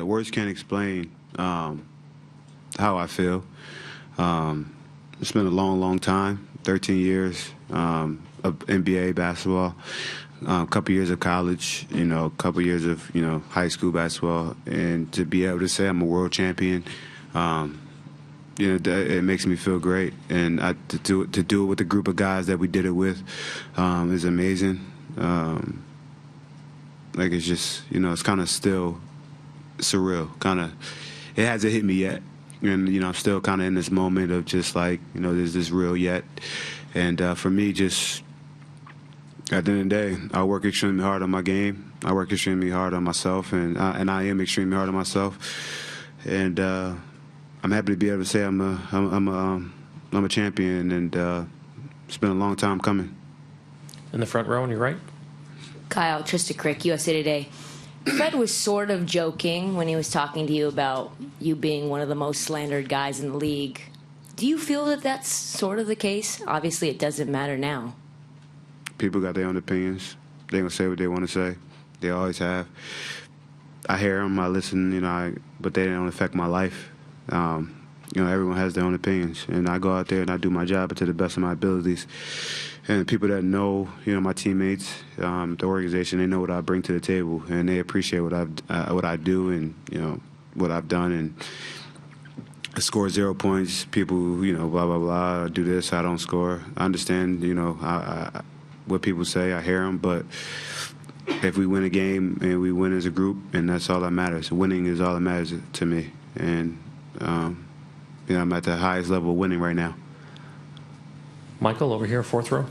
Words can't explain how I feel. It's been a long, long time, 13 years of NBA basketball, a couple years of college, a couple years of, high school basketball. And to be able to say I'm a world champion, it makes me feel great. And to do it with the group of guys that we did it with is amazing. It's just, it's kind of still surreal. It hasn't hit me yet. And, I'm still kind of in this moment of just is this real yet? And for me, just at the end of the day, I work extremely hard on my game. I work extremely hard on myself, and I am extremely hard on myself. And I'm happy to be able to say I'm a champion, and it's been a long time coming. In the front row on your right. Kyle, Trista Crick, USA Today. Fred was sort of joking when he was talking to you about you being one of the most slandered guys in the league. Do you feel that that's sort of the case? Obviously, it doesn't matter now. People got their own opinions. They're going to say what they want to say. They always have. I hear them, I listen, but they don't affect my life. Everyone has their own opinions. And I go out there and I do my job to the best of my abilities. And people that know, my teammates, the organization, they know what I bring to the table, and they appreciate what I do, and what I've done. And I score 0 points. People, blah blah blah. I do this. I don't score. I understand, what people say. I hear them, but if we win a game and we win as a group, and that's all that matters. Winning is all that matters to me, and I'm at the highest level of winning right now. Michael, over here, fourth row.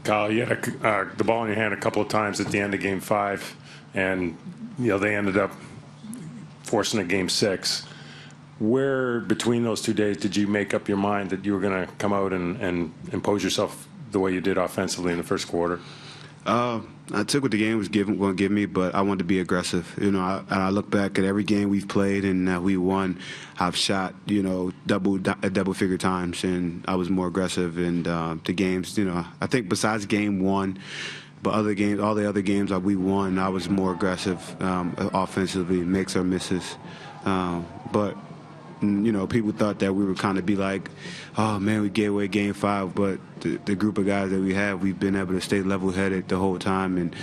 Kyle, you had the ball in your hand a couple of times at the end of Game 5, and they ended up forcing a Game 6. Where between those 2 days did you make up your mind that you were going to come out and impose yourself the way you did offensively in the first quarter? I took what the game was going to give me, but I wanted to be aggressive. I look back at every game we've played and we won. I've shot, double-figure times, and I was more aggressive. And the games, I think besides Game 1, but other games, all the other games that we won, I was more aggressive offensively, makes or misses. But people thought that we would kind of be like, oh, man, we gave away Game 5. But the group of guys that we have, we've been able to stay level-headed the whole time and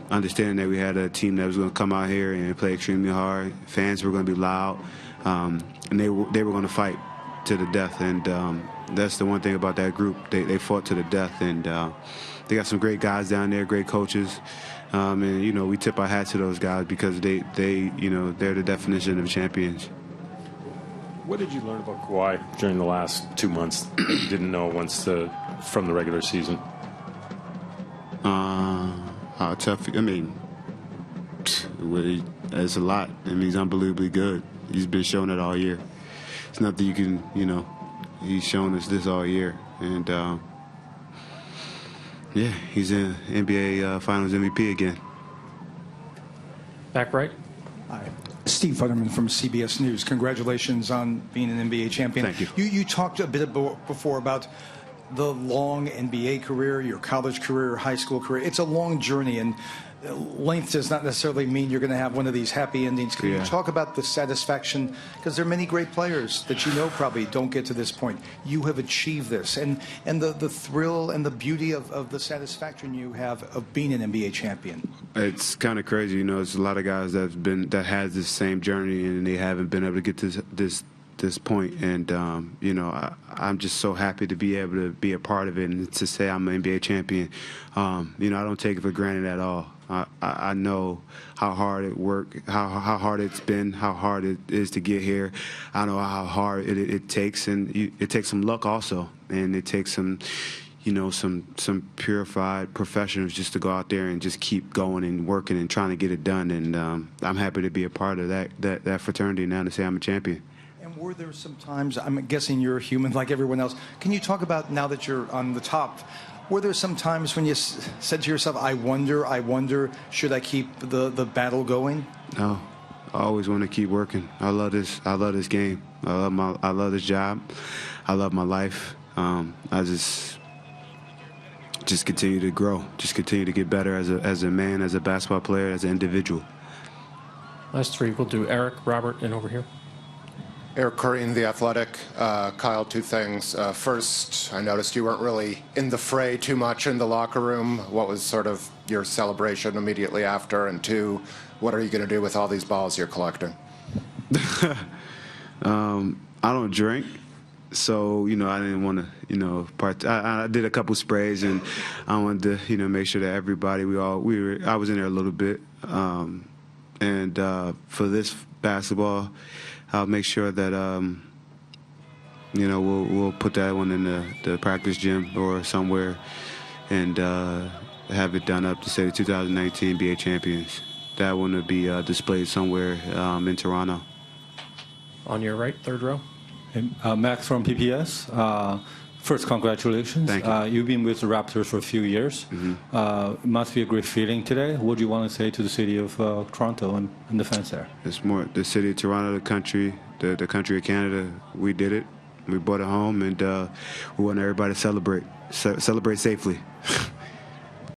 understanding that we had a team that was going to come out here and play extremely hard. Fans were going to be loud, and they were going to fight to the death. And that's the one thing about that group. They fought to the death, and they got some great guys down there, great coaches. And, we tip our hat to those guys because they're the definition of champions. What did you learn about Kawhi during the last 2 months that you didn't know from the regular season? How tough. It's a lot. He's unbelievably good. He's been showing it all year. It's nothing you can, he's shown us this all year. And, he's an NBA Finals MVP again. Back right. Hi. Steve Futterman from CBS News. Congratulations on being an NBA champion. Thank you. You talked a bit before about the long NBA career, your college career, high school career. It's a long journey, and length does not necessarily mean you're going to have one of these happy endings. Can you talk about the satisfaction? Because there are many great players that probably don't get to this point. You have achieved this, and the thrill and the beauty of the satisfaction you have of being an NBA champion. It's kind of crazy, there's a lot of guys that has this same journey and they haven't been able to get to this point. And I'm just so happy to be able to be a part of it and to say I'm an NBA champion. I don't take it for granted at all. I know how hard how hard it's been, how hard it is to get here. I know how hard it takes, and it takes some luck also, and it takes some purified professionals just to go out there and just keep going and working and trying to get it done. And I'm happy to be a part of that fraternity now to say I'm a champion. And were there some times, I'm guessing you're human like everyone else, can you talk about, now that you're on the top, were there some times when you said to yourself, I wonder, should I keep the battle going? No, I always want to keep working. I love this game. I love this job. I love my life. I just continue to grow, just continue to get better as a man, as a basketball player, as an individual. Last three. We'll do Eric, Robert, and over here. Eric Curry, The Athletic. Kyle, two things. First, I noticed you weren't really in the fray too much in the locker room. What was sort of your celebration immediately after? And two, what are you going to do with all these balls you're collecting? I don't drink, so I didn't want to I did a couple sprays, and I wanted to make sure that everybody I was in there a little bit, and for this basketball, I'll make sure that we'll put that one in the practice gym or somewhere, and have it done up to say the 2019 NBA champions. That one will be displayed somewhere in Toronto. On your right, third row. Max from PPS. First, congratulations. Thank you. You've been with the Raptors for a few years. Mm-hmm. It must be a great feeling today. What do you want to say to the city of Toronto and the fans there? It's more the city of Toronto, the country of Canada. We did it. We brought it home, and we want everybody to celebrate safely.